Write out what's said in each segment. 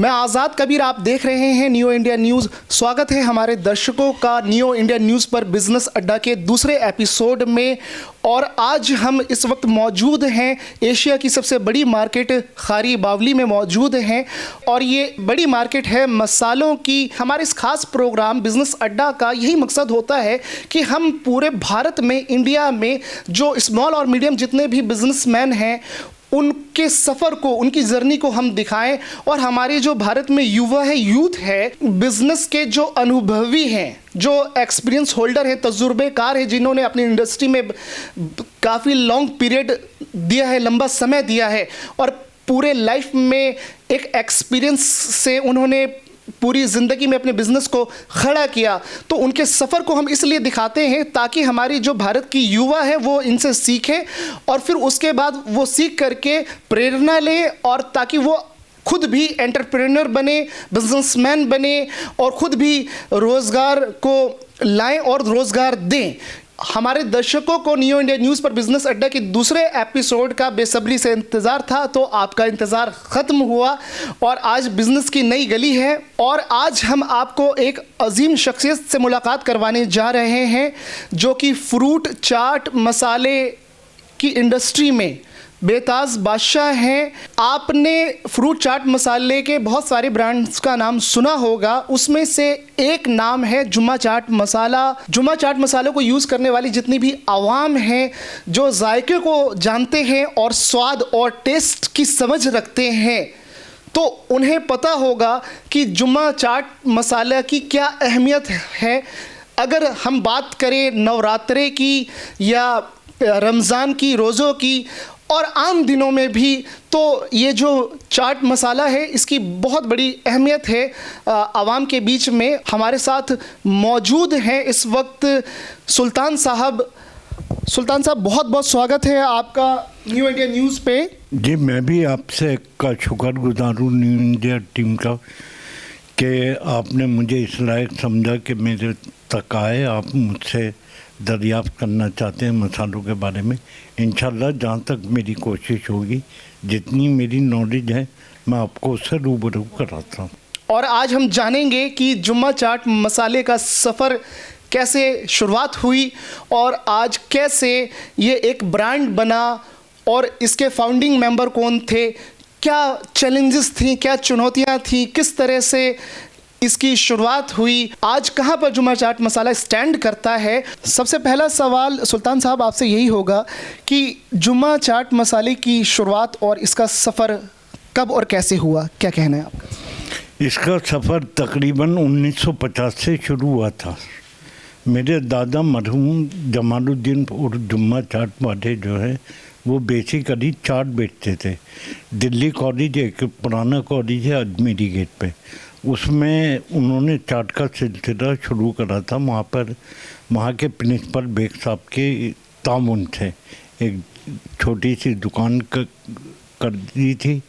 मैं आज़ाद कबीर, आप देख रहे हैं न्यू इंडिया न्यूज़। स्वागत है हमारे दर्शकों का न्यू इंडिया न्यूज़ पर बिजनेस अड्डा के दूसरे एपिसोड में। और आज हम इस वक्त मौजूद हैं एशिया की सबसे बड़ी मार्केट खारी बावली में मौजूद हैं। और ये बड़ी मार्केट है मसालों की। हमारे इस खास प्रोग्राम बिजनेस अड्डा का यही मकसद होता है कि हम पूरे भारत में, इंडिया में जो स्मॉल और मीडियम जितने भी बिजनेसमैन हैं उनके सफ़र को, उनकी जर्नी को हम दिखाएं। और हमारे जो भारत में युवा है, यूथ है, बिजनेस के जो अनुभवी हैं, जो एक्सपीरियंस होल्डर हैं, तजुर्बेकार हैं, जिन्होंने अपनी इंडस्ट्री में काफ़ी लॉन्ग पीरियड दिया है, लंबा समय दिया है और पूरे लाइफ में एक एक्सपीरियंस से उन्होंने पूरी ज़िंदगी में अपने बिज़नेस को खड़ा किया, तो उनके सफ़र को हम इसलिए दिखाते हैं ताकि हमारी जो भारत की युवा है वो इनसे सीखे और फिर उसके बाद वो सीख करके प्रेरणा ले और ताकि वो खुद भी एंटरप्रेन्योर बने, बिजनेसमैन बने और खुद भी रोज़गार को लाएं और रोज़गार दें। हमारे दर्शकों को न्यू इंडिया न्यूज़ पर बिजनेस अड्डा के दूसरे एपिसोड का बेसब्री से इंतज़ार था, तो आपका इंतज़ार ख़त्म हुआ और आज बिजनेस की नई गली है। और आज हम आपको एक अजीम शख्सियत से मुलाकात करवाने जा रहे हैं जो कि फ्रूट चाट मसाले की इंडस्ट्री में बेताज बादशाह हैं। आपने फ्रूट चाट मसाले के बहुत सारे ब्रांड्स का नाम सुना होगा, उसमें से एक नाम है जुम्मा चाट मसाला। जुम्मा चाट मसालों को यूज़ करने वाली जितनी भी आवाम हैं, जो जायके को जानते हैं और स्वाद और टेस्ट की समझ रखते हैं, तो उन्हें पता होगा कि जुम्मा चाट मसाला की क्या अहमियत है। अगर हम बात करें नवरात्रे की या रमज़ान की, रोज़ों की और आम दिनों में भी, तो ये जो चाट मसाला है इसकी बहुत बड़ी अहमियत है आवाम के बीच में। हमारे साथ मौजूद हैं इस वक्त सुल्तान साहब। सुल्तान साहब, बहुत बहुत स्वागत है आपका न्यू इंडिया न्यूज़ पे। जी, मैं भी आपसे का शुक्रगुजार हूँ न्यू इंडिया टीम का कि आपने मुझे इस लायक समझा कि मेरे तक आए, आप मुझसे दरियाफ्त करना चाहते हैं मसालों के बारे में। इंशाल्लाह जहाँ तक मेरी कोशिश होगी, जितनी मेरी नॉलेज है, मैं आपको उससे रूबरू कराता हूँ। और आज हम जानेंगे कि जुम्मा चाट मसाले का सफ़र कैसे शुरुआत हुई और आज कैसे ये एक ब्रांड बना और इसके फाउंडिंग मेंबर कौन थे, क्या चैलेंजेस थी, क्या चुनौतियाँ थी, किस तरह से इसकी शुरुआत हुई, आज कहाँ पर जुम्मा चाट मसाला स्टैंड करता है। सबसे पहला सवाल सुल्तान साहब आपसे यही होगा कि जुम्मा चाट मसाले की शुरुआत और इसका सफ़र कब और कैसे हुआ, क्या कहना है आपका? इसका सफ़र तकरीबन 1950 से शुरू हुआ था। मेरे दादा मरहूम जमालुद्दीन और जुम्मा चाट वाले जो है वो बेसिकली चाट बेचते थे। दिल्ली कॉलेज, एक पुराना कॉलेज है अजमेरी गेट पे, उसमें उन्होंने चाट का सिलसिला शुरू करा था। वहाँ के प्रिंसिपल बेग साहब के तामुन थे, एक छोटी सी दुकान कर दी थी,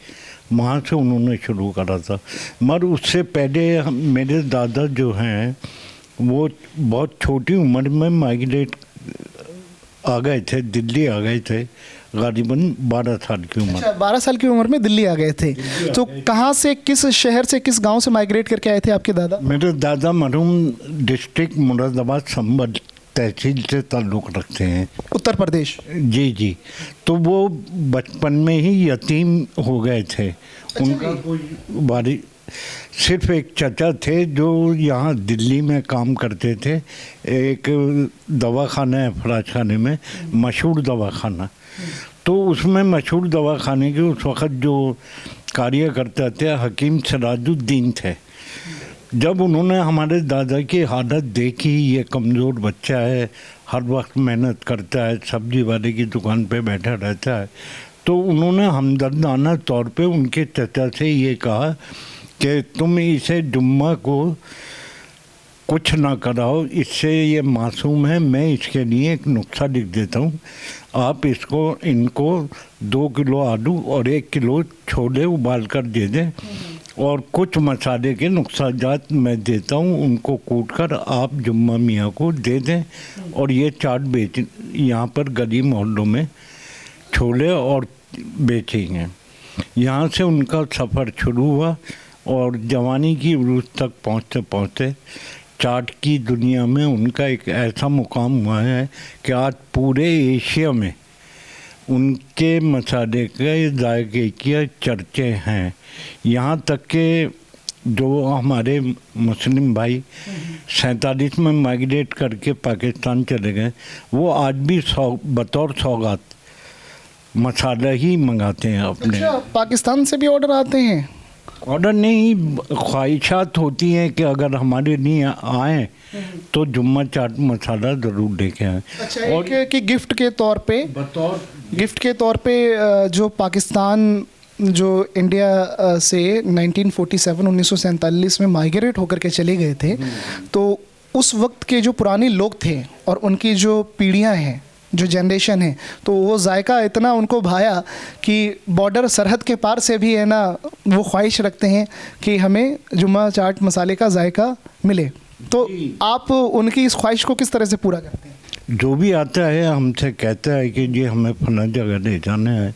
वहाँ से उन्होंने शुरू करा था। मगर उससे पहले मेरे दादा जो हैं वो बहुत छोटी उम्र में माइग्रेट आ गए थे, दिल्ली आ गए थे, गालिबन 12 साल की उम्र। अच्छा, 12 साल की उम्र में दिल्ली आ गए थे। तो कहाँ से, किस शहर से, किस गांव से माइग्रेट करके आए थे आपके दादा? मेरे दादा मरहूम डिस्ट्रिक्ट मुरादाबाद संभल तहसील से ताल्लुक़ रखते हैं, उत्तर प्रदेश। जी जी। तो वो बचपन में ही यतीम हो गए थे। उनका कोई बारी, सिर्फ एक चाचा थे जो यहाँ दिल्ली में काम करते थे, एक दवाखाना है फराज खाने में, मशहूर दवाखाना। तो उसमें मशहूर दवाखाने के उस वक़्त जो कार्यकर्ता थे हकीम सिराजुद्दीन थे। जब उन्होंने हमारे दादा की हालत देखी, ये कमज़ोर बच्चा है, हर वक्त मेहनत करता है, सब्जी वाले की दुकान पे बैठा रहता है, तो उन्होंने हमदर्दाना तौर पे उनके चाचा से ये कहा कि तुम इसे जुम्मा को कुछ ना कराओ, इससे ये मासूम है, मैं इसके लिए एक नुस्खा लिख देता हूँ, आप इनको 2 किलो आलू और 1 किलो छोले उबाल कर दे दें और कुछ मसाले के नुस्खाजात मैं देता हूँ, उनको कूट कर आप जुम्मा मियाँ को दे दें और ये चाट बेच यहाँ पर गली मोहल्लों में छोले और बेचेंगे। यहाँ से उनका सफ़र शुरू हुआ और जवानी की उरूज तक पहुँचते पहुँचते चाट की दुनिया में उनका एक ऐसा मुकाम हुआ है कि आज पूरे एशिया में उनके मसाले के जायके की चर्चे हैं। यहाँ तक के जो हमारे मुस्लिम भाई 47 में माइग्रेट करके पाकिस्तान चले गए, वो आज भी बतौर सौगात मसाला ही मंगाते हैं अपने। अच्छा, पाकिस्तान से भी ऑर्डर आते हैं? ऑर्डर नहीं, ख्वाहिशात होती हैं कि अगर हमारे लिए आए तो जुम्मा चाट मसाला ज़रूर लेके आए। अच्छा, और कि गिफ्ट के तौर पे जो पाकिस्तान जो इंडिया से 1947 में माइग्रेट होकर के चले गए थे, तो उस वक्त के जो पुराने लोग थे और उनकी जो पीढ़ियां हैं, जो जनरेशन है, तो वो जायका इतना उनको भाया कि बॉर्डर सरहद के पार से भी है ना वो ख्वाहिश रखते हैं कि हमें जुम्मा चाट मसाले का जायका मिले। तो आप उनकी इस ख्वाहिश को किस तरह से पूरा करते हैं? जो भी आता है हमसे कहता है कि जी हमें फला जगह ले जाना है,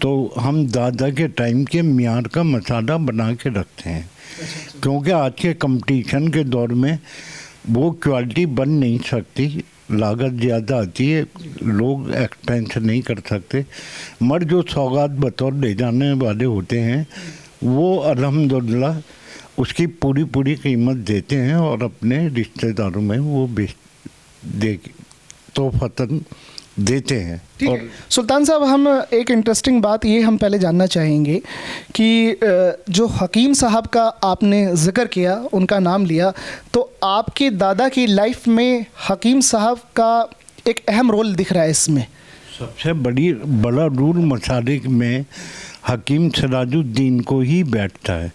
तो हम दादा के टाइम के मियार का मसाला बना के रखते हैं, क्योंकि आज के कंपटीशन के दौर में वो क्वालिटी बन नहीं सकती, लागत ज़्यादा आती है, लोग एक्सपेंस नहीं कर सकते। मगर जो सौगात बतौर ले जाने वाले होते हैं वो अल्हम्दुलिल्लाह उसकी पूरी कीमत देते हैं और अपने रिश्तेदारों में वो तोहफ़तन देते हैं। ठीक है सुल्तान साहब, हम एक इंटरेस्टिंग बात ये हम पहले जानना चाहेंगे कि जो हकीम साहब का आपने ज़िक्र किया, उनका नाम लिया, तो आपके दादा की लाइफ में हकीम साहब का एक अहम रोल दिख रहा है इसमें। सबसे बड़ा रोल मसाले में हकीम सिराजुद्दीन को ही बैठता है।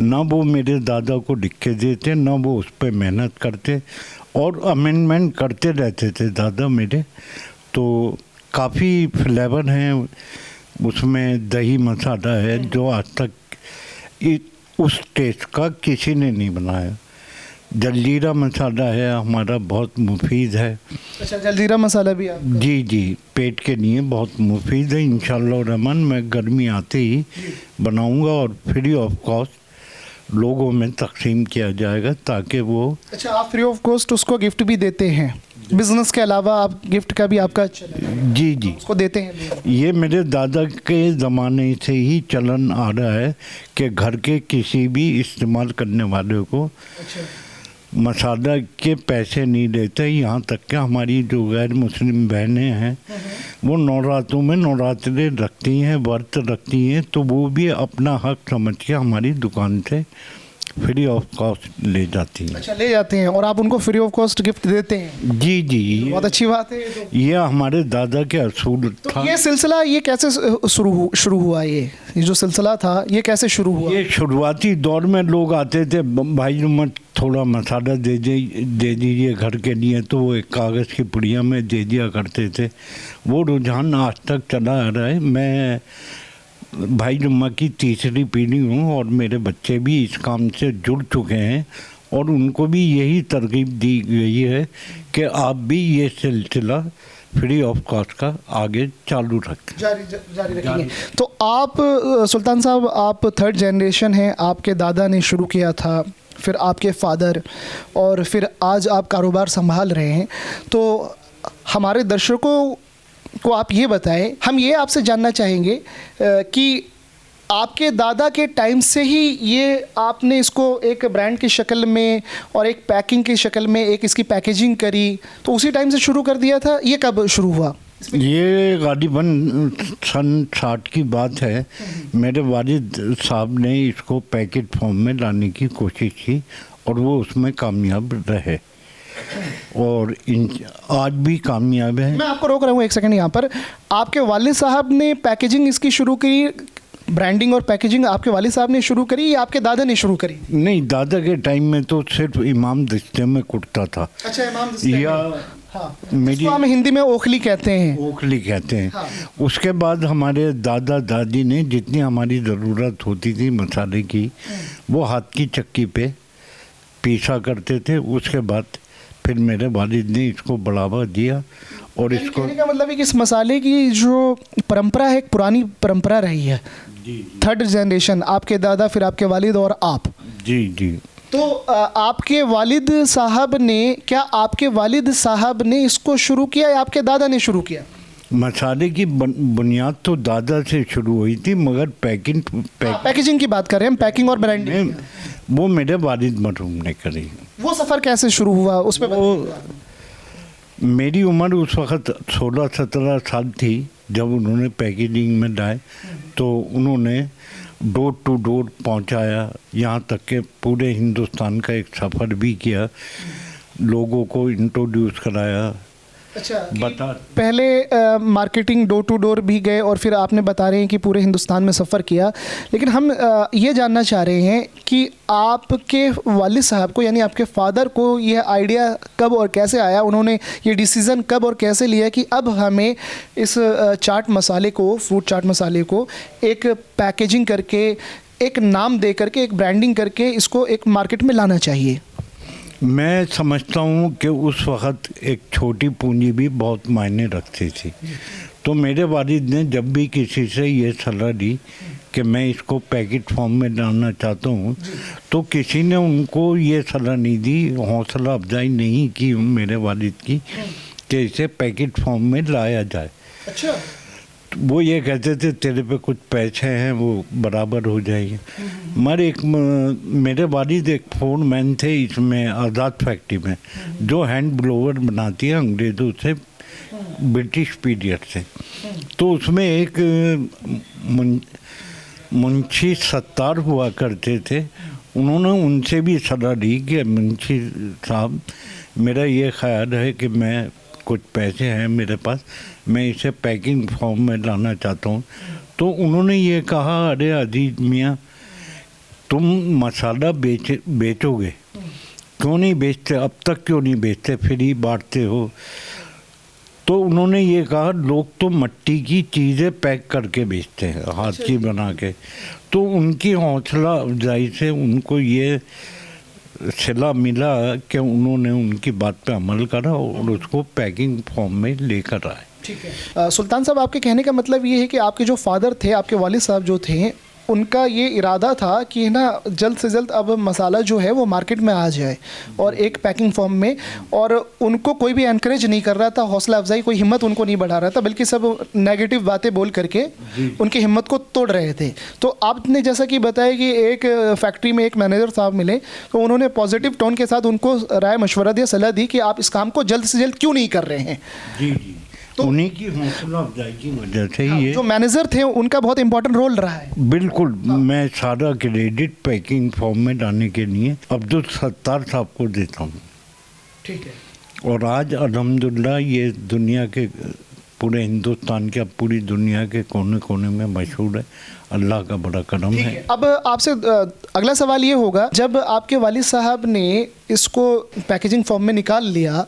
ना वो मेरे दादा को लिख के देते, ना वो उस पर मेहनत करते और अमेंडमेंट करते रहते थे दादा मेरे। तो काफ़ी फ्लेवर हैं उसमें, दही मसाला है जो आज तक उस टेस्ट का किसी ने नहीं बनाया। जलजीरा मसाला है हमारा, बहुत मुफीद है। अच्छा, जलजीरा मसाला भी आप? जी, पेट के लिए बहुत मुफीद है। इंशाअल्लाह रहमान मैं गर्मी आते ही बनाऊंगा और फ्री ऑफ कॉस्ट लोगों में तकसीम किया जाएगा ताकि वो। अच्छा, आप फ्री ऑफ कॉस्ट उसको गिफ्ट भी देते हैं? बिजनेस के अलावा आप गिफ्ट का भी आपका जी उसको देते हैं? ये मेरे दादा के ज़माने से ही चलन आ रहा है कि घर के किसी भी इस्तेमाल करने वाले को मसाला के पैसे नहीं देते। यहाँ तक कि हमारी जो गैर मुस्लिम बहनें हैं वो नवरात्रों में नवरात्रे रखती हैं, व्रत रखती हैं, तो वो भी अपना हक समझ के हमारी दुकान से फ्री ऑफ कॉस्ट ले जाती हैं। अच्छा, ले जाते हैं और आप उनको फ्री ऑफ कॉस्ट गिफ्ट देते हैं? जी, बहुत अच्छी बात है। ये हमारे दादा के असूल था। ये सिलसिला ये कैसे शुरू हुआ? ये जो सिलसिला था ये कैसे शुरू हुआ? ये शुरुआती दौर में लोग आते थे, भाई मत थोड़ा मसाला दे दीजिए घर के लिए, तो वो एक कागज़ की पुड़िया में दे दिया करते थे। वो रुझान आज तक चला आ रहा है। मैं भाई जुम्मा की तीसरी पीढ़ी हूँ और मेरे बच्चे भी इस काम से जुड़ चुके हैं और उनको भी यही तरगीब दी गई है कि आप भी ये सिलसिला फ्री ऑफ कॉस्ट का आगे चालू रखें, जारी रखेंगे। तो आप सुल्तान साहब, आप थर्ड जनरेशन हैं। आपके दादा ने शुरू किया था, फिर आपके फादर, और फिर आज आप कारोबार संभाल रहे हैं। तो हमारे दर्शकों को आप ये बताएं, हम ये आपसे जानना चाहेंगे कि आपके दादा के टाइम से ही ये आपने इसको एक ब्रांड की शक्ल में और एक पैकिंग की शक्ल में एक इसकी पैकेजिंग करी, तो उसी टाइम से शुरू कर दिया था? ये कब शुरू हुआ? ये गालिबन सन 60 की बात है। मेरे वालिद साहब ने इसको पैकेट फॉर्म में लाने की कोशिश की और वो उसमें कामयाब रहे और आज भी कामयाब है। मैं आपको रोक रहा हूँ एक सेकंड यहाँ पर। आपके वालिद साहब ने पैकेजिंग इसकी शुरू की, ब्रांडिंग और पैकेजिंग आपके वालिद साहब ने शुरू करी या आपके दादा ने शुरू करी? नहीं, दादा के टाइम में तो सिर्फ इमाम दस्ते में कुटता था। अच्छा, इमाम दस्ते या हाँ, मेरी हम हिंदी में ओखली कहते हैं। ओखली कहते हैं। हाँ। उसके बाद हमारे दादा दादी ने जितनी हमारी ज़रूरत होती थी मसाले की, वो हाथ की चक्की पे पीसा करते थे। उसके बाद फिर मेरे वालिद ने इसको बढ़ावा दिया और इसको, कहने का मतलब है कि इस मसाले की जो परंपरा है एक पुरानी परंपरा रही है। जी थर्ड जनरेशन, आपके दादा, फिर आपके वालिद और आप। जी जी। तो आपके वालिद साहब ने, क्या आपके वालिद साहब ने इसको शुरू किया या आपके दादा ने शुरू किया? मसाले की बुनियाद तो दादा से शुरू हुई थी, मगर पैकेजिंग की बात कर रहे हैं हम, पैकिंग और ब्रांडिंग। वो मेरे वालिद मरहूम ने करी। वो सफ़र कैसे शुरू हुआ उस पे मेरी उम्र उस वक़्त 16-17 साल थी जब उन्होंने पैकेजिंग में लाए, तो उन्होंने डोर टू डोर पहुंचाया, यहाँ तक के पूरे हिंदुस्तान का एक सफ़र भी किया, लोगों को इंट्रोड्यूस कराया। अच्छा, बता पहले मार्केटिंग डोर टू डोर भी गए और फिर आपने बता रहे हैं कि पूरे हिंदुस्तान में सफ़र किया, लेकिन हम ये जानना चाह रहे हैं कि आपके वालिद साहब को, यानी आपके फादर को, यह आइडिया कब और कैसे आया, उन्होंने ये डिसीज़न कब और कैसे लिया कि अब हमें इस चाट मसाले को, फ्रूट चाट मसाले को एक पैकेजिंग करके, एक नाम दे करके, एक ब्रांडिंग करके इसको एक मार्केट में लाना चाहिए? मैं समझता हूँ कि उस वक़्त एक छोटी पूंजी भी बहुत मायने रखती थी। तो मेरे वालिद ने जब भी किसी से ये सलाह दी कि मैं इसको पैकेट फॉर्म में डालना चाहता हूँ, तो किसी ने उनको ये सलाह नहीं दी, हौसला अफजाई नहीं की मेरे वालिद की कि इसे पैकेट फॉर्म में लाया जाए। अच्छा। वो ये कहते थे तेरे पे कुछ पैसे हैं वो बराबर हो जाएंगे। मगर मेरे वालिद एक फोरमैन थे इसमें आज़ाद फैक्ट्री में, जो हैंड ब्लोवर बनाती है अंग्रेज़ों से, ब्रिटिश पीरियड से। तो उसमें एक मुंशी सत्तार हुआ करते थे, उन्होंने उनसे भी सलाह दी कि मुंशी साहब, मेरा ये ख्याल है कि मैं कुछ पैसे हैं मेरे पास, मैं इसे पैकिंग फॉर्म में लाना चाहता हूँ। तो उन्होंने ये कहा, अरे अजीज मियाँ, तुम मसाला बेचोगे, क्यों नहीं बेचते, अब तक क्यों नहीं बेचते, फ्री बांटते हो। तो उन्होंने ये कहा, लोग तो मिट्टी की चीज़ें पैक करके बेचते हैं, हाथ की बना के। तो उनकी हौसला अफजाई से उनको ये सिला मिला कि उन्होंने उनकी बात पे अमल करा और उसको पैकिंग फॉर्म में लेकर आए। ठीक है। सुल्तान साहब, आपके कहने का मतलब ये है कि आपके जो फादर थे, आपके वालिद साहब जो थे, उनका ये इरादा था कि ना जल्द से जल्द अब मसाला जो है वो मार्केट में आ जाए और एक पैकिंग फॉर्म में, और उनको कोई भी एनकरेज नहीं कर रहा था, हौसला अफजाई, कोई हिम्मत उनको नहीं बढ़ा रहा था, बल्कि सब नेगेटिव बातें बोल करके उनकी हिम्मत को तोड़ रहे थे। तो आपने जैसा कि बताया कि एक फैक्ट्री में एक मैनेजर साहब मिले, तो उन्होंने पॉजिटिव टोन के साथ उनको राय मशवरा दिया, सलाह दी कि आप इस काम को जल्द से जल्द क्यों नहीं कर रहे हैं। जी जी। तो उन्हीं की हौसला अफजाई की वजह से ही ये जो मैनेजर थे उनका बहुत इंपॉर्टेंट रोल रहा है। बिल्कुल। मैं सारा क्रेडिट पैकिंग फॉर्म में डालने के लिए अब्दुल सत्तार साहब को देता हूँ। ठीक है। और आज अल्हम्दुलिल्लाह ये दुनिया के, पूरे हिंदुस्तान के, पूरी दुनिया के कोने कोने में मशहूर है। अल्लाह का बड़ा करम है। अब आपसे अगला सवाल ये होगा, जब आपके वालिद साहब ने इसको पैकेजिंग फॉर्म में निकाल लिया,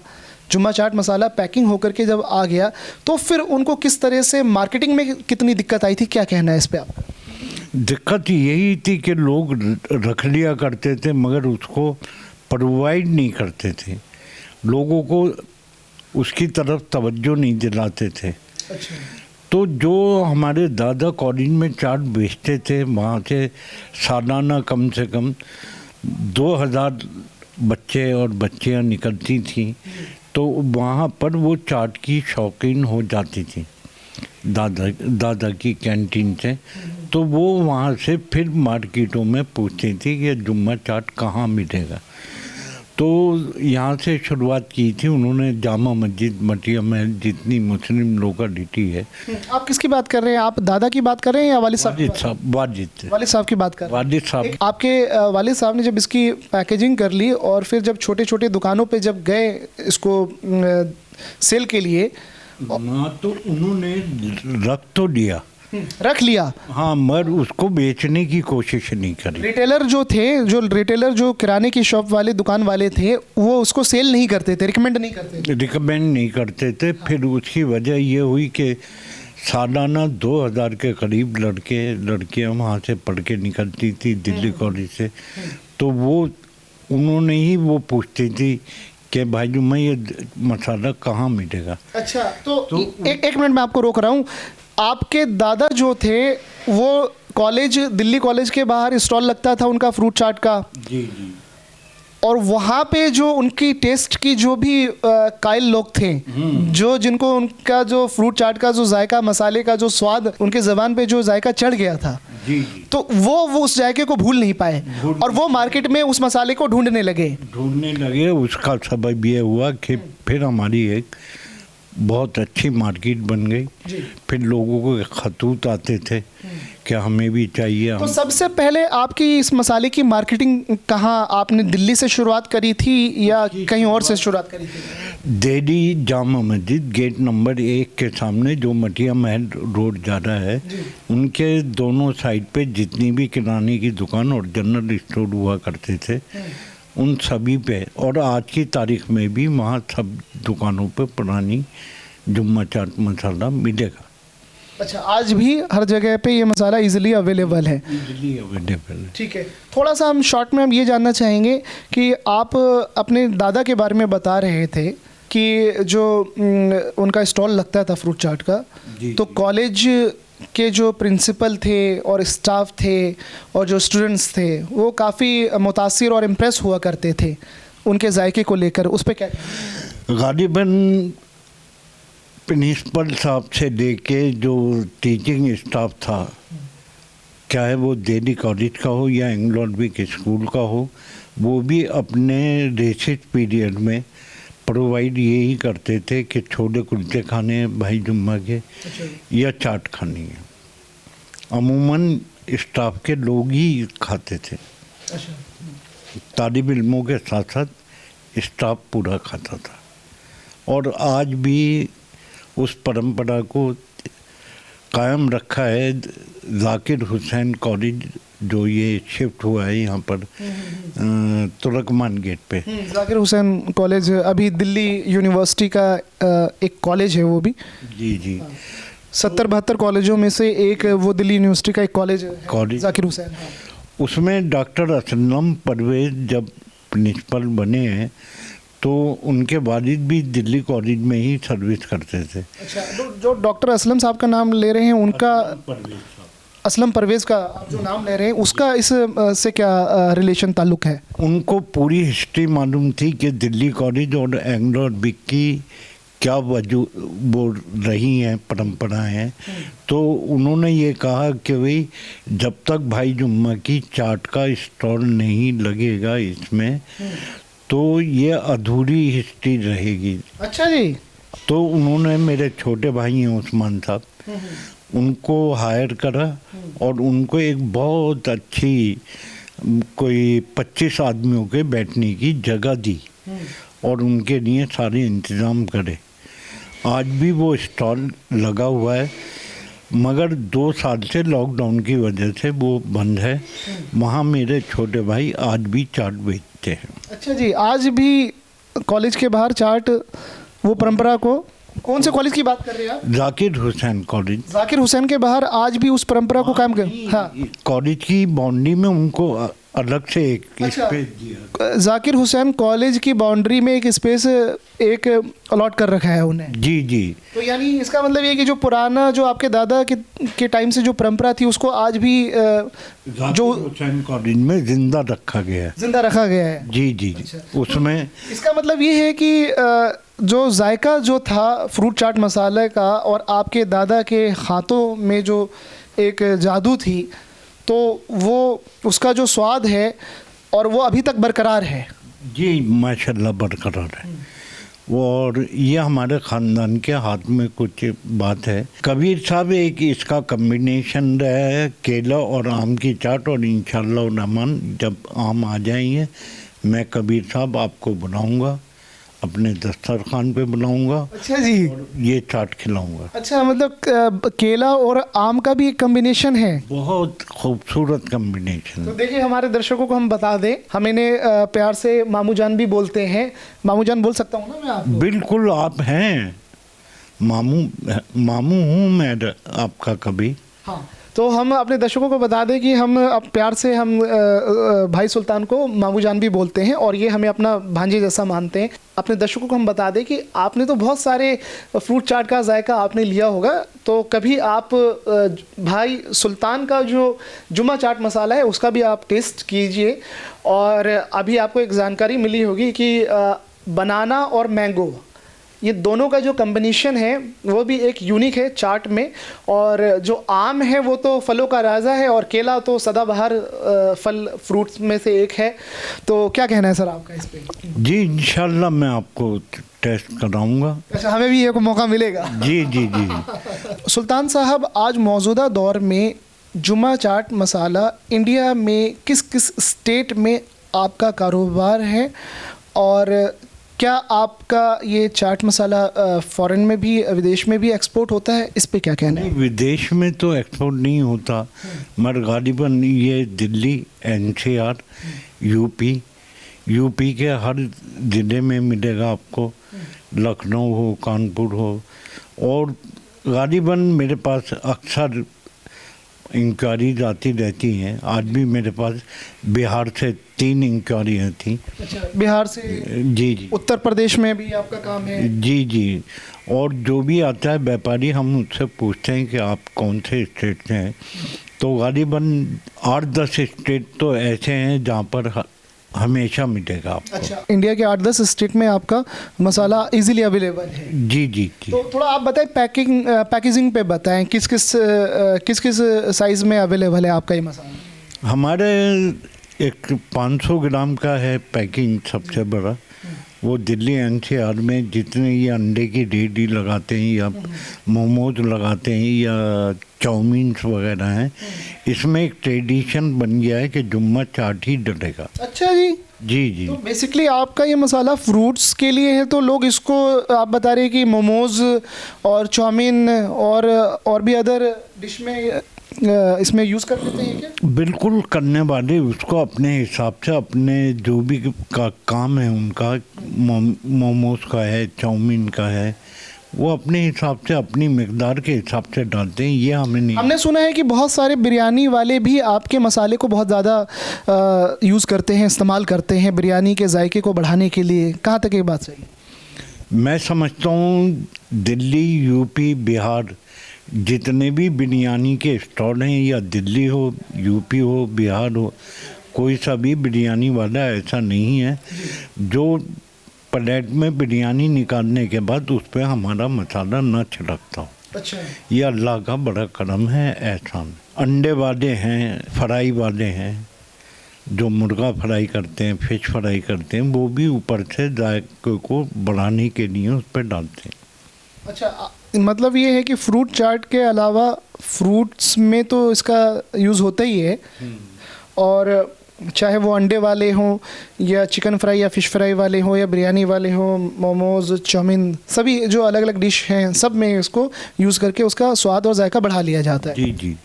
जुम्मा चाट मसाला पैकिंग होकर के जब आ गया, तो फिर उनको किस तरह से मार्केटिंग में कितनी दिक्कत आई थी, क्या कहना है इस पे आपका? दिक्कत यही थी कि लोग रख लिया करते थे मगर उसको प्रोवाइड नहीं करते थे, लोगों को उसकी तरफ तवज्जो नहीं दिलाते थे। अच्छा। तो जो हमारे दादा कॉलेज में चाट बेचते थे, वहाँ से सालाना कम से कम 2000 बच्चे और बच्चियाँ निकलती थीं, तो वहाँ पर वो चाट की शौकीन हो जाती थी दादा की कैंटीन से। तो वो वहाँ से फिर मार्केटों में पूछती थी कि जुम्मा चाट कहाँ मिलेगा। तो यहाँ से शुरुआत की थी उन्होंने। जामा मस्जिद, मटिया महल, जितनी मुस्लिम लोकेलिटी है। आप किसकी बात कर रहे हैं? आप दादा की बात कर रहे हैं या वालिद साहब? वालिद साहब की बात कर रहे हैं। वालिद साहब। आपके वालिद साहब ने जब इसकी पैकेजिंग कर ली और फिर जब छोटे छोटे दुकानों पे जब गए इसको सेल के लिए, तो उन्होंने रख लिया, हाँ, मगर उसको बेचने की कोशिश नहीं करी। रिटेलर जो किराने की शॉप वाले, दुकान वाले थे, वो उसको सेल नहीं करते थे, रिकमेंड नहीं करते थे। फिर उसकी वजह ये हुई कि सालाना 2000 के करीब लड़कियां वहाँ से पढ़ के निकलती थी दिल्ली कॉलेज से। तो वो उन्होंने ही वो पूछती थी कि भाई जुम्मा ये मसाला कहाँ मिलेगा। अच्छा, तो एक मिनट में आपको रोक रहा हूँ। आपके दादा जो थे वो कॉलेज, दिल्ली कॉलेज के बाहर स्टॉल लगता था उनका फ्रूट चाट का, जी जी। और वहाँ पे जो उनकी टेस्ट की जो भी कायल लोग थे, जो जिनको उनका जो फ्रूट चाट का जो जायका, मसाले का जो स्वाद उनके ज़बान पे जो जायका चढ़ गया था, जी जी। तो वो उस जायके को भूल नहीं पाए और वो मार्केट में उस मसाले को ढूंढने लगे। उसका सबब ये हुआ कि फिर हमारी एक बहुत अच्छी मार्केट बन गई। फिर लोगों को खतूत आते थे कि हमें भी चाहिए। तो सबसे पहले आपकी इस मसाले की मार्केटिंग कहाँ, आपने दिल्ली से शुरुआत करी थी या कहीं और से शुरुआत करी थी? दिल्ली जामा मस्जिद गेट नंबर 1 के सामने जो मटिया महल रोड जा रहा है, उनके दोनों साइड पे जितनी भी किराने की दुकान और जनरल स्टोर हुआ करते थे, उन सभी पे, और आज की तारीख में भी वहाँ सब दुकानों पे पुरानी जुम्मा चाट मसाला मिलेगा। अच्छा, आज भी हर जगह पे ये मसाला इजीली अवेलेबल है? इजीली अवेलेबल है। ठीक है, थोड़ा सा हम शॉर्ट में हम ये जानना चाहेंगे कि आप अपने दादा के बारे में बता रहे थे कि जो उनका स्टॉल लगता था फ्रूट चाट का, तो कॉलेज के जो प्रिंसिपल थे और स्टाफ थे और जो स्टूडेंट्स थे वो काफ़ी मुतासिर और इम्प्रेस हुआ करते थे उनके जायके को लेकर, उस पर क्या? गालिबन प्रिंसिपल साहब से लेके जो टीचिंग स्टाफ था, चाहे वो दिल्ली कॉलेज का हो या एंग्लो अरबिक स्कूल का हो, वो भी अपने रिसेस पीरियड में प्रोवाइड यही करते थे कि छोले कुलचे खाने हैं भाई जुम्मा के, या चाट खानी है। अमूमन स्टाफ के लोग ही खाते थे। तालिब इल्मों के साथ साथ स्टाफ पूरा खाता था। और आज भी उस परंपरा को कायम रखा है। जाकिर हुसैन कॉलेज जो ये शिफ्ट हुआ है यहाँ पर तुर्कमान गेट पे, जाकिर हुसैन कॉलेज अभी दिल्ली यूनिवर्सिटी का एक कॉलेज है वो भी। जी जी, 70-72 कॉलेजों में से एक वो दिल्ली यूनिवर्सिटी का एक कॉलेज है, जाकिर हुसैन। उसमें डॉक्टर असलम परवेज जब प्रिंसिपल बने हैं तो उनके वालिद भी दिल्ली कॉलेज में ही सर्विस करते थे। अच्छा, जो डॉक्टर असलम साहब का नाम ले रहे हैं, उनका असलम परवेज़ का जो नाम ले रहे हैं, उसका इस से क्या रिलेशन ताल्लुक़ है? उनको पूरी हिस्ट्री मालूम थी कि दिल्ली कॉलेज और एंग्लो अरबिक की क्या वो रही हैं परंपराएं हैं। तो उन्होंने ये कहा कि भाई जब तक भाई जुम्मा की चाट का स्टॉल नहीं लगेगा इसमें, तो ये अधूरी हिस्ट्री रहेगी। अच्छा जी। तो उन्होंने, मेरे छोटे भाई हैं उस्मान साहब, उनको हायर करा और उनको एक बहुत अच्छी कोई 25 आदमियों के बैठने की जगह दी और उनके लिए सारे इंतज़ाम करे। आज भी वो स्टॉल लगा हुआ है, मगर 2 साल से लॉकडाउन की वजह से वो बंद है। वहाँ मेरे छोटे भाई आज भी चाट बेचते हैं। अच्छा जी, आज भी कॉलेज के बाहर चाट, वो परंपरा को, कौन से कॉलेज की बात कर रहे हैं आप? जाकिर हुसैन कॉलेज। जाकिर हुसैन के बाहर आज भी उस परंपरा को कायम कर। हाँ, कॉलेज की बाउंड्री में उनको अलग से एक स्पेस दिया। जाकिर हुसैन कॉलेज की बाउंड्री में एक स्पेस एक अलॉट कर रखा है उन्हें। जी जी। तो यानी इसका मतलब ये कि जो पुराना, जो आपके दादा के टाइम से जो परंपरा थी, उसको आज भी जो हुसैन कॉलेज में जिंदा रखा गया है। जिंदा रखा गया है। जी जी जी। उसमें इसका मतलब ये है कि जो जायका जो था फ्रूट चाट मसाले का और आपके दादा के हाथों में जो एक जादू थी, तो वो उसका जो स्वाद है और वो अभी तक बरकरार है। जी माशाल्लाह बरकरार है। और ये हमारे ख़ानदान के हाथ में कुछ बात है। कबीर साहब एक इसका कम्बिनेशन रहा है, केला और आम की चाट, और इंशाअल्लाह रहमान जब आम आ जाएंगे मैं कबीर साहब आपको बुलाऊंगा, अपने दस्तरखान पे बुलाऊंगा। अच्छा जी। ये चाट खिलाऊंगा। अच्छा, मतलब केला और आम का भी एक कम्बिनेशन है। बहुत खूबसूरत कम्बिनेशन। तो देखिए हमारे दर्शकों को हम बता दें, हम इन्हें प्यार से मामू जान भी बोलते हैं। मामू जान बोल सकता हूँ ना मैं आपको? बिल्कुल, आप हैं मामू। मामू हूँ मैं आपका कभी। हाँ, तो हम अपने दर्शकों को बता दें कि हम अब प्यार से हम भाई सुल्तान को मामू जान भी बोलते हैं और ये हमें अपना भांजे जैसा मानते हैं। अपने दर्शकों को हम बता दें कि आपने तो बहुत सारे फ्रूट चाट का जायका आपने लिया होगा, तो कभी आप भाई सुल्तान का जो जुमा चाट मसाला है उसका भी आप टेस्ट कीजिए। और अभी आपको एक जानकारी मिली होगी कि बनाना और मैंगो ये दोनों का जो कॉम्बिनेशन है वो भी एक यूनिक है चाट में। और जो आम है वो तो फलों का राजा है और केला तो सदाबहार फल फ्रूट्स में से एक है। तो क्या कहना है सर आपका इस पे? जी इंशाल्लाह मैं आपको टेस्ट कराऊंगा। अच्छा, हमें भी एक मौका मिलेगा। जी जी जी। सुल्तान साहब, आज मौजूदा दौर में जुमा चाट मसाला इंडिया में किस किस स्टेट में आपका कारोबार है और क्या आपका ये चाट मसाला फॉरेन में भी विदेश में भी एक्सपोर्ट होता है? इस पे क्या कहना है? विदेश में तो एक्सपोर्ट नहीं होता, मगर गालिबन ये दिल्ली, एनसीआर, यूपी के हर ज़िले में मिलेगा आपको, लखनऊ हो, कानपुर हो। और गालिबन मेरे पास अक्सर इंक्वायरीज आती रहती हैं। आज भी मेरे पास बिहार से 3 इंक्वायरियाँ थी। अच्छा, बिहार से? जी जी। उत्तर प्रदेश में भी आपका काम है? जी जी। और जो भी आता है व्यापारी, हम उससे पूछते हैं कि आप कौन से स्टेट से हैं। तो गालिबन 8-10 स्टेट तो ऐसे हैं जहाँ पर हमेशा मिलेगा आपको। अच्छा, इंडिया के 8-10 स्टेट में आपका मसाला इजीली अवेलेबल है? जी जी जी। तो थोड़ा आप बताएं, पैकेजिंग पे बताएं, किस किस साइज़ में अवेलेबल है आपका ये मसाला? हमारे एक 500 ग्राम का है पैकिंग सबसे बड़ा, वो दिल्ली एनसीआर में जितने ये अंडे की रेडी लगाते हैं या मोमोज लगाते हैं या चाउमीन्स वगैरह हैं, इसमें एक ट्रेडिशन बन गया है कि जुम्मा चाट ही डलेगा। अच्छा जी। जी जी। तो बेसिकली आपका ये मसाला फ्रूट्स के लिए है, तो लोग इसको आप बता रहे हैं कि मोमोज और चाउमीन और भी अदर डिश में इसमें यूज़ कर लेते हैं क्या? बिल्कुल, करने वाले उसको अपने हिसाब से, अपने जो भी का काम है उनका, मोमोज का है, चाउमीन का है, वो अपने हिसाब से अपनी मिकदार के हिसाब से डालते हैं। ये हमें नहीं। हमने सुना है कि बहुत सारे बिरयानी वाले भी आपके मसाले को बहुत ज़्यादा यूज़ करते हैं, इस्तेमाल करते हैं बिरयानी के जायके को बढ़ाने के लिए। कहाँ तक ये बात सही? मैं समझता हूँ दिल्ली, यूपी, बिहार जितने भी बिरयानी के स्टॉल हैं, या दिल्ली हो, यूपी हो, बिहार हो, कोई सा भी बिरयानी वाला ऐसा नहीं है जो प्लेट में बिरयानी निकालने के बाद उस पर हमारा मसाला न छिड़कता हो। अच्छा। ये अल्लाह का बड़ा करम है, एहसान। अंडे वाले हैं, फ्राई वाले हैं, जो मुर्गा फ्राई करते हैं, फिश फ्राई करते हैं, वो भी ऊपर से जायके को बढ़ाने के लिए उस पर डालते हैं। अच्छा, मतलब ये है कि फ्रूट चाट के अलावा फ्रूट्स में तो इसका यूज़ होता ही है, और चाहे वो अंडे वाले हों या चिकन फ्राई या फ़िश फ्राई वाले हों या बिरयानी वाले हों, मोमोज़, चाउमीन, सभी जो अलग अलग डिश हैं सब में इसको यूज़ करके उसका स्वाद और जायका बढ़ा लिया जाता है। जी जी,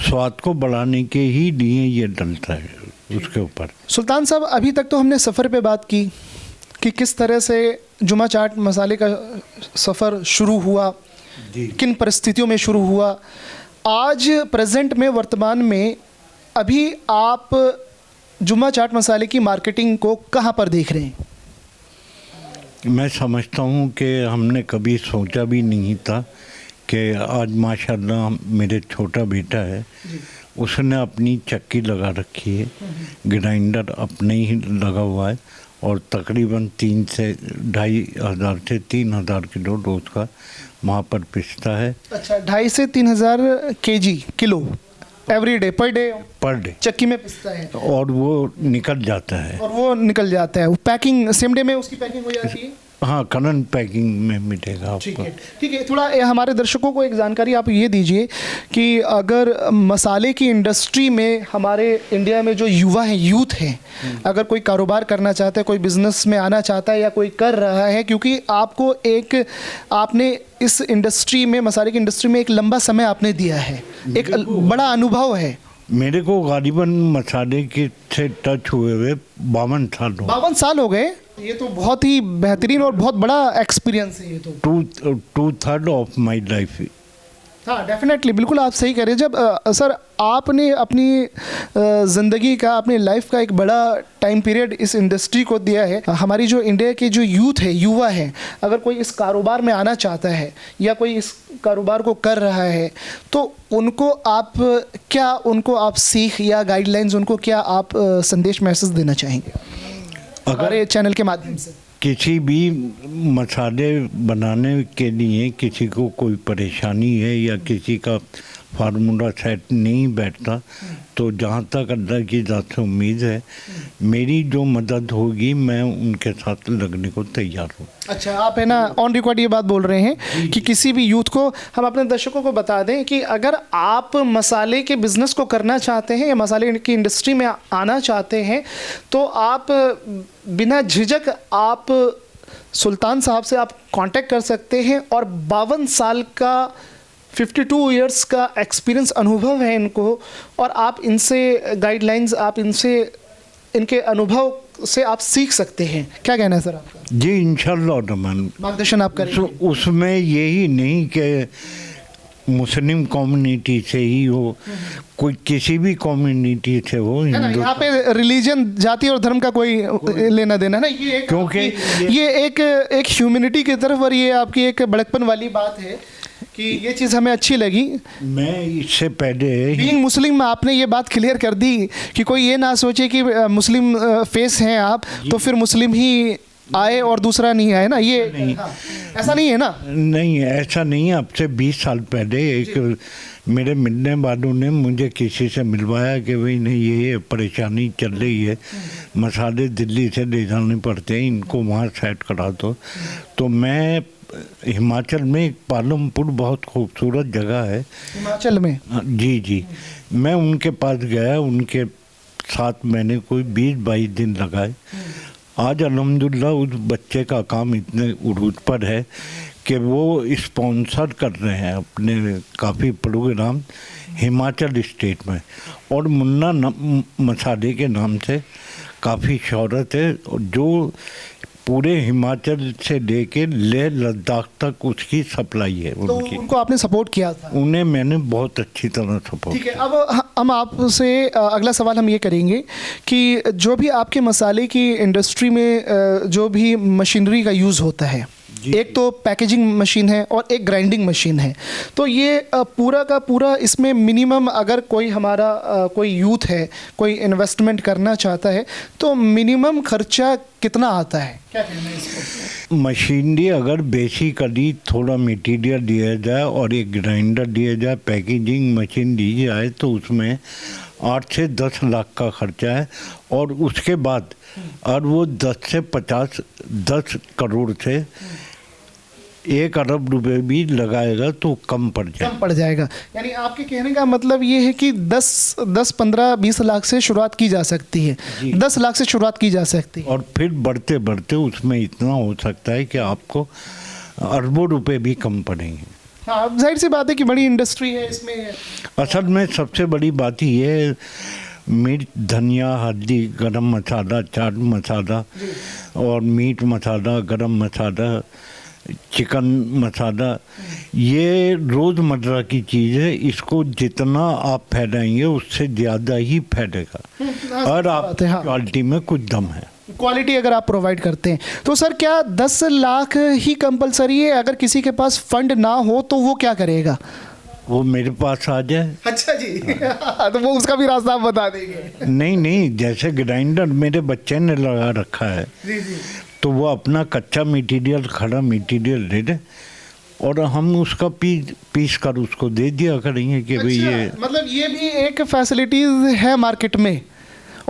स्वाद को बढ़ाने के ही लिए ये डलता है उसके ऊपर। सुल्तान साहब, अभी तक तो हमने सफ़र पे बात की कि किस तरह से जुमा चाट मसाले का सफ़र शुरू हुआ, किन परिस्थितियों में शुरू हुआ। आज प्रेजेंट में, वर्तमान में, अभी आप जुमा चाट मसाले की मार्केटिंग को कहाँ पर देख रहे हैं? मैं समझता हूँ कि हमने कभी सोचा भी नहीं था कि आज माशाल्लाह मेरे छोटा बेटा है, उसने अपनी चक्की लगा रखी है, ग्राइंडर अपने ही लगा हुआ है, और तकरीबन 3 से 2.5 हज़ार से 3 हज़ार किलो रोज़ का वहाँ पर पिसता है। अच्छा, 2.5 से 3 हज़ार kilo every day, per day चक्की में पिसता है, और वो निकल जाता है। वो पैकिंग सेम डे में उसकी पैकिंग हो जाती है? हाँ, करंट पैकिंग में मिलेगा आपको। ठीक है। थोड़ा हमारे दर्शकों को एक जानकारी आप ये दीजिए कि अगर मसाले की इंडस्ट्री में हमारे इंडिया में जो युवा हैं, यूथ हैं, अगर कोई कारोबार करना चाहता है, कोई बिजनेस में आना चाहता है या कोई कर रहा है, क्योंकि आपने इस इंडस्ट्री में, मसाले की इंडस्ट्री में एक लंबा समय आपने दिया है, एक बड़ा अनुभव है। मेरे को गालिबन मसाले के से टच हुए 52 साल हो 52 साल हो गए। ये तो बहुत ही बेहतरीन और बहुत बड़ा एक्सपीरियंस है। ये तो 2/3 ऑफ माई लाइफ हाँ डेफिनेटली, बिल्कुल आप सही कह रहे हैं। जब सर आपने अपनी ज़िंदगी का, अपनी लाइफ का एक बड़ा टाइम पीरियड इस इंडस्ट्री को दिया है, हमारी जो इंडिया के जो यूथ है, युवा है, अगर कोई इस कारोबार में आना चाहता है या कोई इस कारोबार को कर रहा है, तो उनको आप सीख या गाइडलाइंस, उनको क्या आप संदेश मैसेज देना चाहेंगे हमारे चैनल के माध्यम से? किसी भी मसाले बनाने के लिए किसी को कोई परेशानी है या किसी का फार्मूला सेट नहीं बैठता, तो जहाँ तक अल्लाह की ज़ात से उम्मीद है, मेरी जो मदद होगी मैं उनके साथ लगने को तैयार हूँ। अच्छा, आप है ना ऑन रिकॉर्ड ये बात बोल रहे हैं कि किसी भी यूथ को, हम अपने दर्शकों को बता दें कि अगर आप मसाले के बिज़नेस को करना चाहते हैं या मसाले की इंडस्ट्री में आना चाहते हैं, तो आप बिना झिझक आप सुल्तान साहब से आप कांटेक्ट कर सकते हैं। और 52 साल का 52 इयर्स का एक्सपीरियंस, अनुभव है इनको, और आप इनसे गाइडलाइंस, आप इनके अनुभव से आप सीख सकते हैं। क्या कहना है सर आपका? जी इंशाल्लाह रहमान, मार्गदर्शन आप करेंगे। उसमें यही नहीं कि मुस्लिम कम्युनिटी से ही हो, कोई किसी भी कम्युनिटी से हो, यहाँ पे रिलीजन, जाति और धर्म का कोई लेना देना ना, ये क्योंकि ये एक ह्यूमैनिटी की तरफ, और ये आपकी एक बड़कपन वाली बात है कि ये चीज़ हमें अच्छी लगी। मैं इससे पहले बीइंग मुस्लिम में आपने ये बात क्लियर कर दी कि कोई ये ना सोचे कि मुस्लिम फेस हैं आप तो फिर मुस्लिम ही आए और दूसरा नहीं आए ना, ये नहीं। हाँ, ऐसा नहीं है ना? नहीं, ऐसा नहीं है। अब से 20 साल पहले एक मेरे मिलने वालों ने मुझे किसी से मिलवाया कि भाई नहीं, ये परेशानी चल रही है, मसाले दिल्ली से ले जाने पड़ते हैं, इनको वहाँ सेट करा दो। तो मैं हिमाचल में एक पालमपुर बहुत खूबसूरत जगह है हिमाचल में, जी, मैं उनके पास गया, उनके साथ मैंने कोई 20-22 दिन लगाए। आज अल्हम्दुलिल्लाह उस बच्चे का काम इतने उरूज पर है कि वो स्पॉन्सर कर रहे हैं अपने काफ़ी प्रोग्राम हिमाचल स्टेट में, और मुन्ना मसाले के नाम से काफ़ी शोहरत है, जो पूरे हिमाचल से लेके लेह लद्दाख तक उसकी सप्लाई है उनकी। तो उनको आपने सपोर्ट किया था? उन्हें मैंने बहुत अच्छी तरह सपोर्ट। ठीक है, अब हम आपसे अगला सवाल हम ये करेंगे कि जो भी आपके मसाले की इंडस्ट्री में जो भी मशीनरी का यूज़ होता है, एक तो पैकेजिंग मशीन है और एक ग्राइंडिंग मशीन है, तो ये पूरा का पूरा इसमें मिनिमम, अगर कोई हमारा कोई यूथ है, कोई इन्वेस्टमेंट करना चाहता है, तो मिनिमम खर्चा कितना आता है? क्या कहना है इसको? मशीनरी अगर बेसिकली थोड़ा मटेरियल दिया जाए और एक ग्राइंडर दिया जाए, पैकेजिंग मशीन दी जाए, तो उसमें 8 से 10 लाख का खर्चा है। और उसके बाद और वो 10 से 10 करोड़ से 1 अरब रुपए भी लगाएगा तो कम पड़ जाएगा। यानी आपके कहने का मतलब ये है कि 10, 15, 20 लाख से शुरुआत की जा सकती है, 10 लाख से शुरुआत की जा सकती है, और फिर बढ़ते बढ़ते उसमें इतना हो सकता है कि आपको अरबों रुपए भी कम पड़ेंगे। हाँ, जाहिर सी बात है कि बड़ी इंडस्ट्री है इसमें। असल में सबसे बड़ी बात ये है, मिर्च, धनिया, हल्दी, गरम मसाला, चाट मसाला और मीट मसाला, गरम मसाला, चिकन मसाला, ये रोज़मर्रा की चीज़ है। इसको जितना आप फैलाएंगे उससे ज़्यादा ही फैलेगा, और आप क्वालिटी में कुछ दम है। क्वालिटी अगर आप प्रोवाइड करते हैं तो सर क्या 10 लाख ही कंपलसरी है? अगर किसी के पास फंड ना हो तो वो क्या करेगा? वो मेरे पास आ जाए। अच्छा जी। तो वो उसका भी रास्ता आप बता देंगे? नहीं, जैसे ग्राइंडर मेरे बच्चे ने लगा रखा है, जी, तो वो अपना कच्चा मटेरियल, खड़ा मटेरियल ले ले और हम उसका पीस कर उसको दे दिया करेंगे कि भाई ये, मतलब ये भी एक फैसिलिटीज है मार्केट में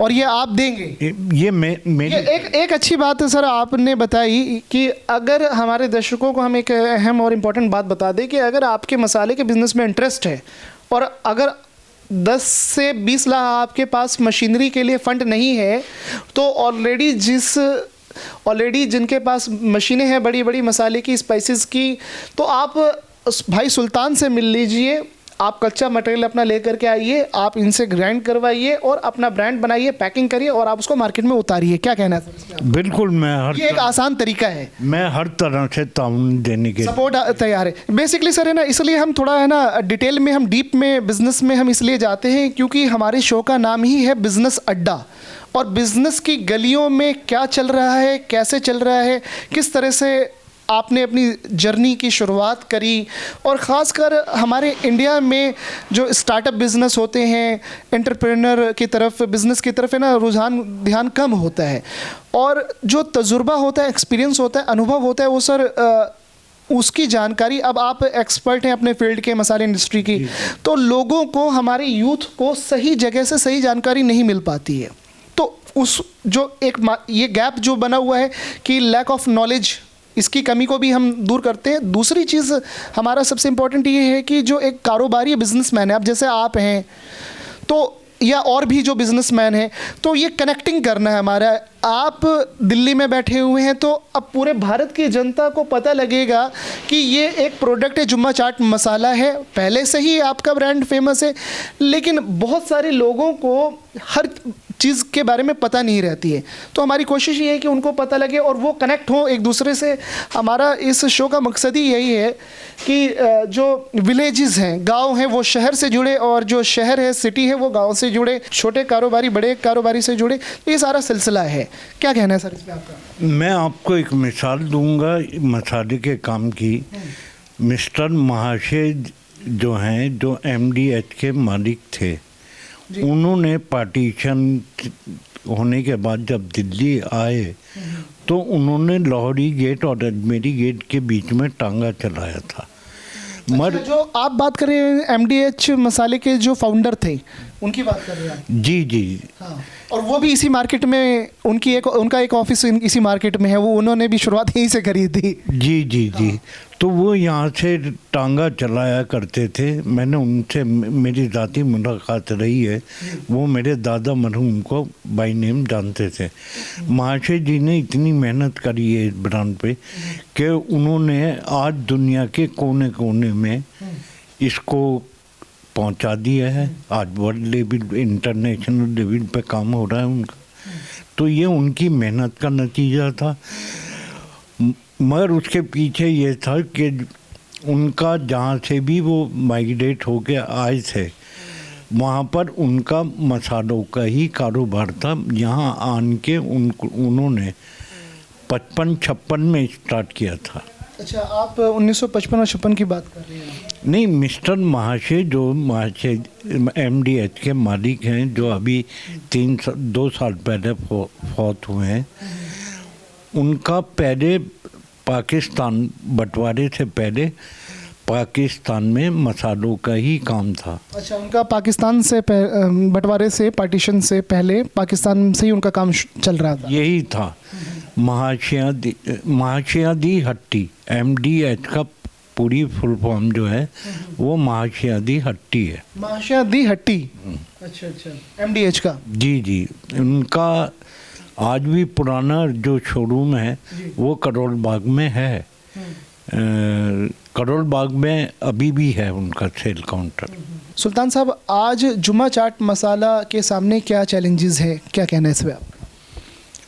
और ये आप देंगे। ये मेरी एक अच्छी बात है सर आपने बताई कि अगर हमारे दर्शकों को हम एक अहम और इम्पोर्टेंट बात बता दें कि अगर आपके मसाले के बिज़नेस में इंटरेस्ट है और अगर 10 से 20 लाख आपके पास मशीनरी के लिए फ़ंड नहीं है, तो ऑलरेडी जिनके पास मशीनें हैं बड़ी बड़ी मसाले की, स्पाइसेस की, तो आप भाई सुल्तान से मिल लीजिए। आप कच्चा मटेरियल अपना लेकर के आइए, आप इनसे ग्राइंड करवाइए और अपना ब्रांड बनाइए, पैकिंग करिए और आप उसको मार्केट में उतारिए। क्या कहना है सर इसमें आपका? बिल्कुल, ये एक आसान तरीका है, मैं हर तरह से ताउन देने के सपोर्ट तैयार है बेसिकली सर, है ना। इसलिए हम थोड़ा, है ना, डिटेल में, हम डीप में, बिजनेस में हम इसलिए जाते हैं क्योंकि हमारे शो का नाम ही है बिजनेस अड्डा। और बिजनेस की गलियों में क्या चल रहा है, कैसे चल रहा है, किस तरह से आपने अपनी जर्नी की शुरुआत करी, और ख़ासकर हमारे इंडिया में जो स्टार्टअप बिज़नेस होते हैं, एंटरप्रेन्योर की तरफ, बिज़नेस की तरफ, है ना, रुझान ध्यान कम होता है। और जो तजुर्बा होता है, एक्सपीरियंस होता है, अनुभव होता है, वो सर उसकी जानकारी, अब आप एक्सपर्ट हैं अपने फील्ड के, मसाले इंडस्ट्री की, तो लोगों को, हमारे यूथ को सही जगह से सही जानकारी नहीं मिल पाती है। तो उस जो एक ये गैप जो बना हुआ है कि लैक ऑफ नॉलेज, इसकी कमी को भी हम दूर करते हैं। दूसरी चीज़ हमारा सबसे इम्पोर्टेंट ये है कि जो एक कारोबारी बिजनेसमैन है, अब जैसे आप हैं, तो या और भी जो बिजनेसमैन हैं, तो ये कनेक्टिंग करना है हमारा। आप दिल्ली में बैठे हुए हैं, तो अब पूरे भारत की जनता को पता लगेगा कि ये एक प्रोडक्ट है, जुम्मा चाट मसाला है, पहले से ही आपका ब्रांड फेमस है, लेकिन बहुत सारे लोगों को हर चीज़ के बारे में पता नहीं रहती है। तो हमारी कोशिश ये है कि उनको पता लगे और वो कनेक्ट हो एक दूसरे से। हमारा इस शो का मकसद ही यही है कि जो विलेजेस हैं, गांव हैं, वो शहर से जुड़े, और जो शहर है, सिटी है, वो गांव से जुड़े, छोटे कारोबारी बड़े कारोबारी से जुड़े। ये सारा सिलसिला है। क्या कहना है सर इसमें आपका? मैं आपको एक मिसाल दूंगा मसाले के काम की। मिस्टर महाशय जो हैं, जो MDH के मालिक थे, उन्होंने पार्टीशन होने के बाद जब दिल्ली आए तो उन्होंने लाहौरी गेट और अजमेरी गेट के बीच में टांगा चलाया था। अच्छा, जो आप बात कर रहे हैं MDH मसाले के जो फाउंडर थे, उनकी बात कर रहे हैं आप? जी जी। हाँ, और वो भी इसी मार्केट में, उनका एक ऑफिस इसी मार्केट में है, वो उन्होंने भी शुरुआत यहीं से करी थी। जी जी जी। तो वो यहाँ से टांगा चलाया करते थे। मैंने उनसे, मेरी ज़ाती मुलाकात रही है। वो मेरे दादा मरहूम को बाय नेम जानते थे। महाशय जी ने इतनी मेहनत करी है इस ब्रांड पे कि उन्होंने आज दुनिया के कोने कोने में इसको पहुंचा दिया है। आज वर्ल्ड लेवल, इंटरनेशनल लेवल पे काम हो रहा है उनका। तो ये उनकी मेहनत का नतीजा था। मगर उसके पीछे ये था कि उनका जहाँ से भी वो माइग्रेट होके आए थे, वहाँ पर उनका मसालों का ही कारोबार था। यहाँ आन के उन्होंने 55-56 में स्टार्ट किया था। अच्छा, आप 1955 और 56 की बात कर रहे हैं? नहीं, मिस्टर महाशय, जो महाशय MDH के मालिक हैं, जो अभी 2 साल पहले फौत हुए हैं, उनका पहले पाकिस्तान बंटवारे से पहले पाकिस्तान में मसालों का ही काम था। अच्छा, उनका पाकिस्तान से बंटवारे से, पार्टीशन से पहले पाकिस्तान से ही उनका काम चल रहा था। यही था। महाशयादी हट्टी, MDH का पूरी फुल फॉर्म जो है वो महाशयादी हट्टी है। महाशयादी हट्टी, अच्छा अच्छा, MDH का। जी जी। उनका आज भी पुराना जो शोरूम है वो करोल बाग में है। करोल बाग में अभी भी है उनका सेल काउंटर। सुल्तान साहब, आज जुम्मा चाट मसाला के सामने क्या चैलेंजेस हैं, क्या कहना है इस पर आपका?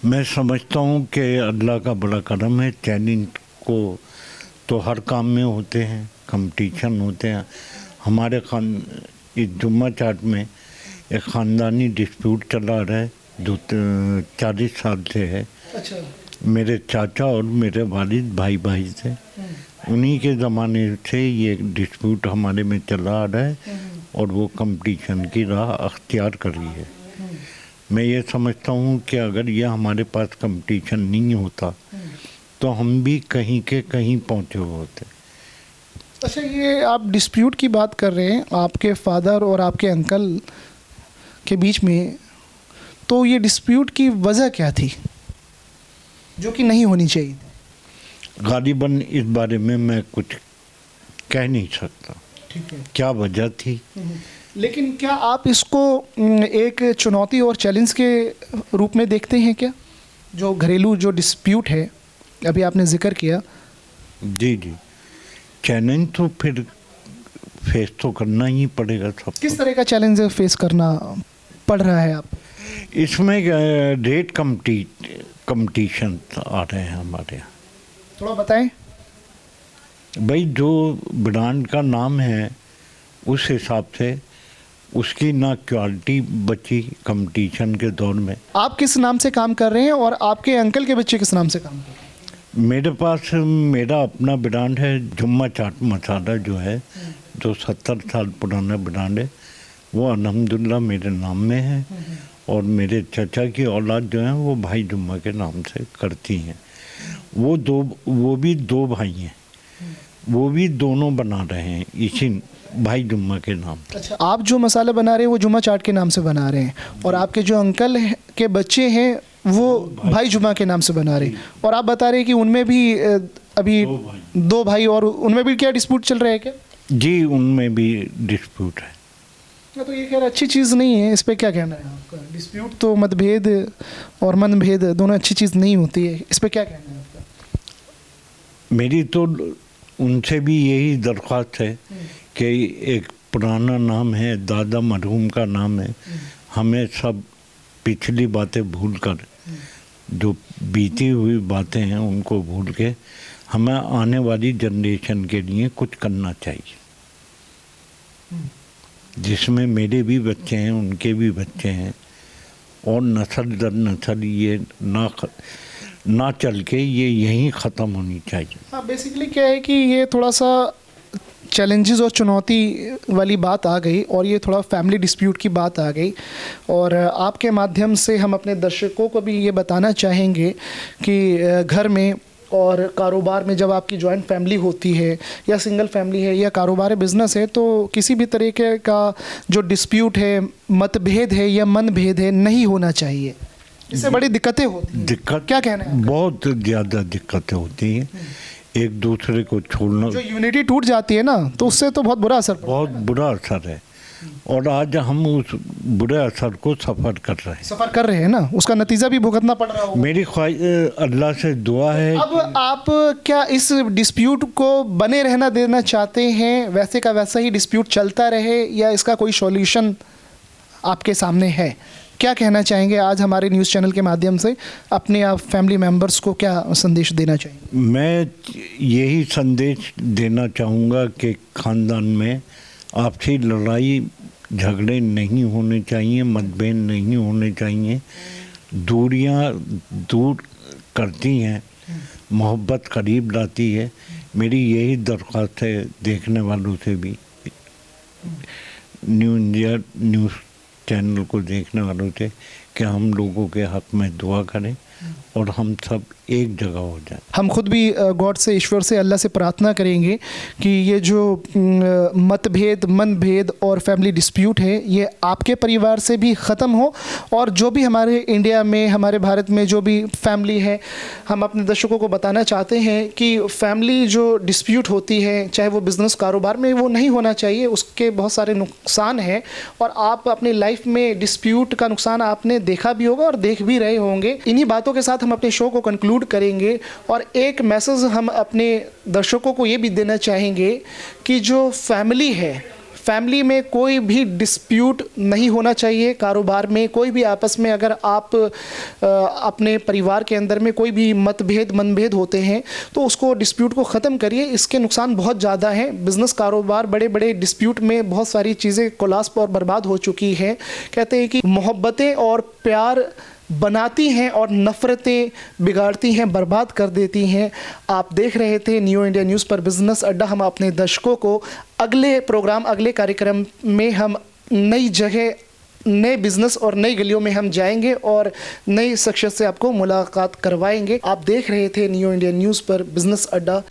मैं समझता हूँ कि अल्लाह का बड़ा करम है। चैलेंज को तो हर काम में होते हैं, कंपटीशन होते हैं। हमारे इस जुम्मा चाट में एक ख़ानदानी डिस्प्यूट चला रहा है जो 40 साल से है। अच्छा। मेरे चाचा और मेरे वालिद भाई भाई थे, उन्हीं के ज़माने से ये डिस्प्यूट हमारे में चला आ रहा है और वो कंपटीशन की राह अख्तियार करी है। मैं ये समझता हूँ कि अगर ये हमारे पास कंपटीशन नहीं होता तो हम भी कहीं के कहीं पहुँचे होते। अच्छा, ये आप डिस्प्यूट की बात कर रहे हैं, आपके फादर और आपके अंकल के बीच में, तो ये डिस्प्यूट की वजह क्या थी जो कि नहीं होनी चाहिए? गालिबन इस बारे में मैं कुछ कह नहीं सकता। ठीक है, क्या वजह थी। लेकिन क्या आप इसको एक चुनौती और चैलेंज के रूप में देखते हैं क्या, जो घरेलू जो डिस्प्यूट है अभी आपने जिक्र किया? जी जी। चैलेंज तो फिर फेस तो करना ही पड़ेगा सब। किस तरह का चैलेंज फेस करना पड़ रहा है आप? इसमें रेट कंपटीशन आ रहे हैं हमारे यहाँ। थोड़ा बताएं। भाई जो ब्रांड का नाम है उस हिसाब से उसकी ना क्वालिटी बची कंपटीशन के दौर में। आप किस नाम से काम कर रहे हैं और आपके अंकल के बच्चे किस नाम से काम कर रहे हैं? मेरे पास मेरा अपना ब्रांड है जुम्मा चाट मसाला जो है, जो 70 साल पुराना ब्रांड है, वो अल्हम्दुलिल्लाह मेरे नाम में है। और मेरे चाचा की औलाद जो है वो भाई जुम्मा के नाम से करती हैं। वो भी दो भाई हैं, वो भी दोनों बना रहे हैं इसी भाई जुम्मा के नाम। अच्छा, आप जो मसाला बना रहे हैं वो जुम्मा चाट के नाम से बना रहे हैं और आपके जो अंकल के बच्चे हैं वो भाई जुम्मा के नाम से बना रहे हैं। और आप बता रहे हैं कि उनमें भी अभी दो भाई और उनमें भी क्या डिस्प्यूट चल रहा है क्या? जी, उनमें भी डिस्प्यूट है। तो ये खैर अच्छी चीज़ नहीं है, इस पर क्या कहना है आपका? डिस्प्यूट तो मतभेद और मनभेद दोनों अच्छी चीज़ नहीं होती है, इस पर क्या कहना है आपका? मेरी तो उनसे भी यही दरख्वास्त है कि एक पुराना नाम है, दादा मरहूम का नाम है, हमें सब पिछली बातें भूल कर, जो बीती हुई बातें हैं उनको भूल के हमें आने वाली जनरेशन के लिए कुछ करना चाहिए, जिसमें मेरे भी बच्चे हैं, उनके भी बच्चे हैं, और नस्ल दर नस्ल ये ना चल के ये यहीं ख़त्म होनी चाहिए। हाँ, बेसिकली क्या है कि ये थोड़ा सा चैलेंजेस और चुनौती वाली बात आ गई और ये थोड़ा फैमिली डिस्प्यूट की बात आ गई। और आपके माध्यम से हम अपने दर्शकों को भी ये बताना चाहेंगे कि घर में और कारोबार में जब आपकी जॉइंट फैमिली होती है या सिंगल फैमिली है या कारोबार बिजनेस है, तो किसी भी तरीके का जो डिस्प्यूट है, मतभेद है या मनभेद है, नहीं होना चाहिए। इससे बड़ी दिक्कतें होती हैं। क्या कहना है? बहुत ज़्यादा दिक्कतें होती हैं, एक दूसरे को छोड़ना, जो यूनिटी टूट जाती है ना, तो उससे तो बहुत बुरा असर पड़ता है। बहुत बुरा असर है। और आज हम उस बुरे असर को सफ़र कर रहे हैं ना, उसका नतीजा भी भुगतना पड़ रहा होगा। मेरी अल्लाह से दुआ है। अब आप क्या इस डिस्प्यूट को बने रहना देना चाहते हैं, वैसे का वैसा ही डिस्प्यूट चलता रहे, या इसका कोई सॉल्यूशन आपके सामने है? क्या कहना चाहेंगे आज हमारे न्यूज़ चैनल के माध्यम से अपने आप फैमिली मेम्बर्स को, क्या संदेश देना चाहेंगे? मैं यही संदेश देना चाहूँगा कि ख़ानदान में आपसी लड़ाई झगड़े नहीं होने चाहिए, मतभेद नहीं होने चाहिए। दूरियां दूर करती हैं, मोहब्बत करीब लाती है। मेरी यही दरख्वास्त है देखने वालों से भी, न्यू इंडिया न्यूज़ चैनल को देखने वालों से, कि हम लोगों के हक़ में दुआ करें और हम सब एक जगह हो जाए। हम खुद भी गॉड से, ईश्वर से, अल्लाह से प्रार्थना करेंगे कि ये जो मतभेद, मनभेद और फैमिली डिस्प्यूट है, ये आपके परिवार से भी ख़त्म हो। और जो भी हमारे इंडिया में, हमारे भारत में जो भी फैमिली है, हम अपने दर्शकों को बताना चाहते हैं कि फैमिली जो डिस्प्यूट होती है, चाहे वो बिज़नेस कारोबार में, वो नहीं होना चाहिए। उसके बहुत सारे नुकसान हैं और आप अपनी लाइफ में डिस्प्यूट का नुकसान आपने देखा भी होगा और देख भी रहे होंगे। इन्हीं बातों के साथ हम अपने शो को कंक्लूड करेंगे और एक मैसेज हम अपने दर्शकों को ये भी देना चाहेंगे कि जो फैमिली है, फैमिली में कोई भी डिस्प्यूट नहीं होना चाहिए। कारोबार में कोई भी आपस में अगर आप अपने परिवार के अंदर में कोई भी मतभेद, मनभेद होते हैं, तो उसको डिस्प्यूट को ख़त्म करिए। इसके नुकसान बहुत ज़्यादा हैं। बिज़नेस कारोबार बड़े बड़े डिस्प्यूट में बहुत सारी चीज़ें कोलास और बर्बाद हो चुकी हैं। कहते हैं कि मोहब्बतें और प्यार बनाती हैं और नफ़रतें बिगाड़ती हैं, बर्बाद कर देती हैं। आप देख रहे थे न्यू इंडिया न्यूज़ पर बिज़नेस अड्डा। हम अपने दर्शकों को अगले प्रोग्राम, अगले कार्यक्रम में हम नई जगह, नए बिज़नेस और नई गलियों में हम जाएंगे और नई शख्सियत से आपको मुलाकात करवाएंगे। आप देख रहे थे न्यू इंडिया न्यूज़ पर बिज़नेस अड्डा।